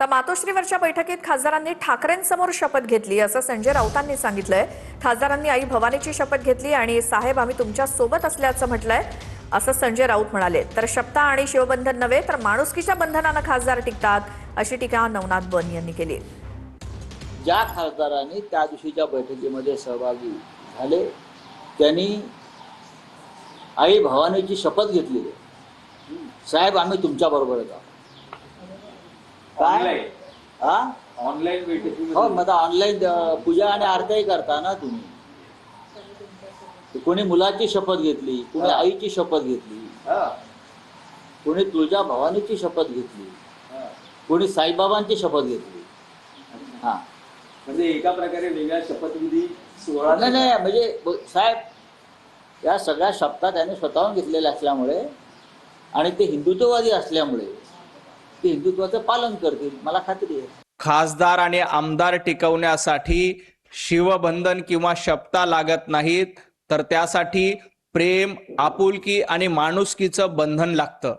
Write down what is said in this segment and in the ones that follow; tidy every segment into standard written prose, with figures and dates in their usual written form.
तर मातोश्रीवरच्या बैठकीत खासदारांनी ठाकरेंसमोर शपथ घेतली असं संजय राऊतांनी सांगितलंय। खासदारांनी आई भवानीची शपथ घेतली आणि साहेब आम्ही तुमच्या सोबत असल्याचं म्हटलंय असं संजय राऊत म्हणाले। तर शपथा आणि शिवबंधन नव्हे तर माणुसकीच्या बंधनानं खासदार टिकतात अशी टीका नवनाथ बन यांनी केली। ज्या खासदारांनी त्या दिवशीच्या बैठकीमध्ये सहभागी झाले त्यांनी आई भवानीची शपथ घेतली। साहेब आम्ही तुमच्या बरोबरच आहोत। काय ऑनलाईन बैठकी हो मग ऑनलाईन पूजा आणि आरतीही करता ना तुम्ही। कोणी मुलाची शपथ घेतली, कोणी आईची शपथ घेतली, कोणी तुळजा भवानीची शपथ घेतली, कोणी साईबाबांची शपथ घेतली। हा म्हणजे एका प्रकारे वेगळा शपथविधी सोहळा नाही म्हणजे साहेब या सगळ्या शपथा त्यांनी स्वतःहून घेतलेल्या असल्यामुळे आणि ते हिंदुत्ववादी असल्यामुळे ते हिंदुत्वाचं पालन करतील मला खात्री आहे। खासदार आणि आमदार टिकवण्यासाठी शिवबंधन किंवा शपथा लागत नाहीत, तर त्यासाठी प्रेम, आपुलकी आणि माणुसकीचं बंधन लागतं।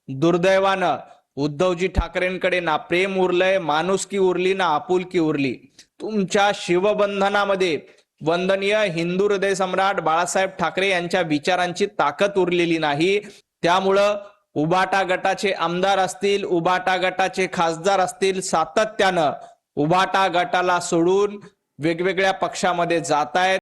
दुर्दैवानं उद्धवजी ठाकरेंकडे ना प्रेम उरलंय, माणुसकी उरली ना आपुलकी उरली। तुमच्या शिवबंधनामध्ये वंदनीय हिंदू हृदय सम्राट बाळासाहेब ठाकरे यांच्या विचारांची ताकद उरलेली नाही। त्यामुळं उबाटा गटाचे आमदार असतील, उबाटा गटाचे खासदार असतील, सातत्यानं उबाटा गटाला सोडून वेगवेगळ्या पक्षामध्ये जात आहेत।